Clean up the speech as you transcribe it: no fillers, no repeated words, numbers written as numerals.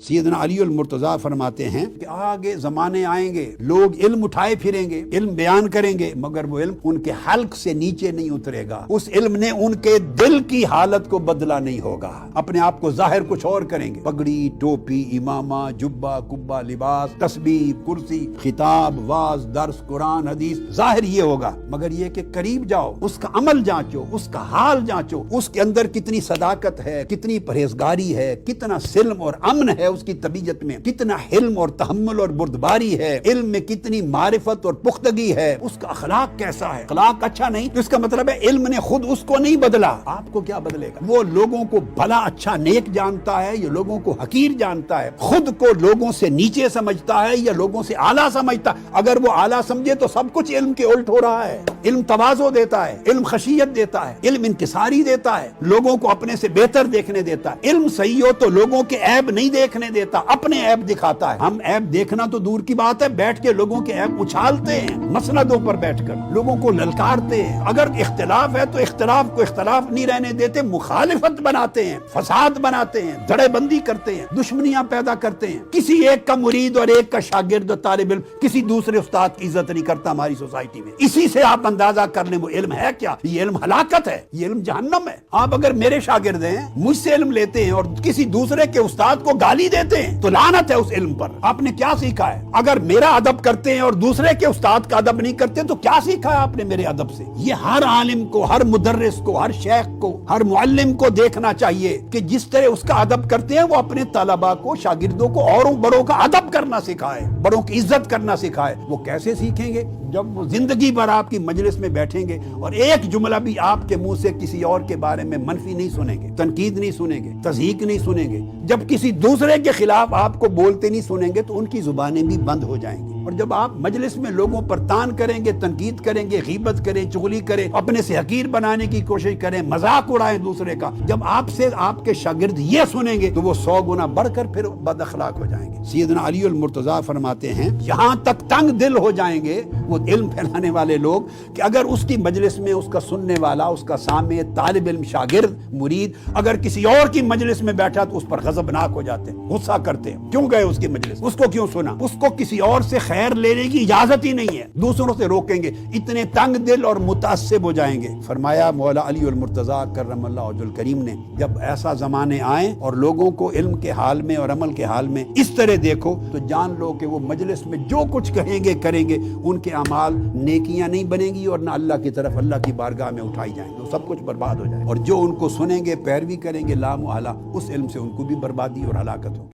سیدنا علی المرتضیٰ فرماتے ہیں کہ آگے زمانے آئیں گے، لوگ علم اٹھائے پھریں گے، علم بیان کریں گے، مگر وہ علم ان کے حلق سے نیچے نہیں اترے گا۔ اس علم نے ان کے دل کی حالت کو بدلا نہیں ہوگا۔ اپنے آپ کو ظاہر کچھ اور کریں گے، پگڑی، ٹوپی، امامہ، جبہ، کبہ، لباس، تسبیح، کرسی، خطاب، واعظ، درس، قرآن، حدیث، ظاہر یہ ہوگا، مگر یہ کہ قریب جاؤ، اس کا عمل جانچو، اس کا حال جانچو، اس کے اندر کتنی صداقت ہے، کتنی پرہیزگاری ہے، کتنا سلم اور امن ہے اس کی طبیعت میں، کتنا حلم اور تحمل اور بردباری ہے، علم میں کتنی معرفت اور پختگی ہے، اس کا اخلاق کیسا ہے۔ اخلاق اچھا نہیں تو اس کا مطلب ہے علم نے خود اس کو نہیں بدلا، آپ کو کیا بدلے گا؟ وہ لوگوں کو بھلا اچھا نیک جانتا ہے یا لوگوں کو حقیر جانتا ہے؟ خود کو لوگوں سے نیچے سمجھتا ہے یا لوگوں سے اعلیٰ سمجھتا ہے؟ اگر وہ اعلیٰ سمجھے تو سب کچھ علم کے الٹ ہو رہا ہے۔ علم تواضع دیتا ہے، علم خشیت دیتا ہے، علم انکساری دیتا ہے، لوگوں کو اپنے سے بہتر دیکھنے دیتا ہے۔ علم صحیح ہو تو لوگوں کے عیب نہیں دیکھنے دیتا، اپنے عیب دکھاتا ہے۔ ہم عیب دیکھنا تو دور کی بات ہے، بیٹھ کے لوگوں کے عیب اچھالتے ہیں، مسندوں پر بیٹھ کر لوگوں کو للکارتے ہیں۔ اگر اختلاف ہے تو اختلاف کو اختلاف نہیں رہنے دیتے، مخالفت بناتے ہیں، فساد بناتے ہیں، دھڑے بندی کرتے ہیں، دشمنیاں پیدا کرتے ہیں۔ کسی ایک کا مرید اور ایک کا شاگرد اور طالب علم کسی دوسرے استاد کی عزت نہیں کرتا ہماری سوسائٹی میں۔ اسی سے آپ اندازہ کر لیں وہ علم ہے کیا؟ یہ علم ہلاکت ہے، یہ علم جہنم ہے۔ آپ اگر میرے شاگرد ہیں، مجھ سے علم لیتے ہیں اور کسی دوسرے کے استاد کو گالی دیتے ہیں تو لعنت ہے اس علم پر۔ آپ نے کیا سیکھا ہے؟ اگر میرا ادب کرتے ہیں اور دوسرے کے استاد کا ادب نہیں کرتے تو کیا سیکھا ہے آپ نے میرے ادب سے؟ یہ ہر عالم کو، ہر مدرس کو، ہر شیخ کو، ہر معلم کو دیکھنا چاہیے کہ جس طرح اس کا ادب کرتے ہیں وہ اپنے طلباء کو، شاگردوں کو اوروں بڑوں کا ادب کرنا سکھائے، بڑوں کی عزت کرنا سکھائے۔ وہ کیسے سیکھیں گے؟ جب وہ زندگی بھر آپ کی مجلس میں بیٹھیں گے اور ایک جملہ بھی آپ کے منہ سے کسی اور کے بارے میں منفی نہیں سنیں گے، تنقید نہیں سنیں گے، تضحیق نہیں سنیں گے، جب کسی دوسرے کے خلاف آپ کو بولتے نہیں سنیں گے تو ان کی زبانیں بھی بند ہو جائیں گی۔ اور جب آپ مجلس میں لوگوں پر تان کریں گے، تنقید کریں گے، غیبت کریں، چغلی کریں، اپنے سے حقیر بنانے کی کوشش کریں، مذاق اڑائیں دوسرے کا، جب آپ سے آپ کے شاگرد یہ سنیں گے تو وہ 100 گنا بڑھ کر پھر بد اخلاق ہو جائیں گے۔ سیدنا علی المرتضیٰ فرماتے ہیں یہاں تک تنگ دل ہو جائیں گے وہ علم پھیلانے والے لوگ کہ اگر اس کی مجلس میں اس کا سننے والا، اس کا سامع، طالب علم، شاگرد، مرید اگر کسی اور کی مجلس میں بیٹھا تو اس پر غضبناک ہو جاتے ہیں، غصہ کرتے ہیں، کیوں گئے اس کی مجلس، اس کو کیوں سنا؟ اس کو کسی اور سے خیر لینے کی اجازت ہی نہیں ہے، دوسروں سے روکیں گے، اتنے تنگ دل اور متعصب ہو جائیں گے۔ فرمایا مولا علی المرتضیٰ کرم اللہ وجہ الکریم نے جب ایسا زمانے آئیں اور لوگوں کو علم کے حال میں اور عمل کے حال میں اس طرح دیکھو تو جان لو کہ وہ مجلس میں جو کچھ کہیں گے کریں گے ان کے اعمال نیکیاں نہیں بنیں گی اور نہ اللہ کی طرف، اللہ کی بارگاہ میں اٹھائی جائیں گے، وہ سب کچھ برباد ہو جائے گا۔ اور جو ان کو سنیں گے، پیروی کریں گے، لا محالہ اس علم سے ان کو بھی بربادی اور ہلاکت ہوگی۔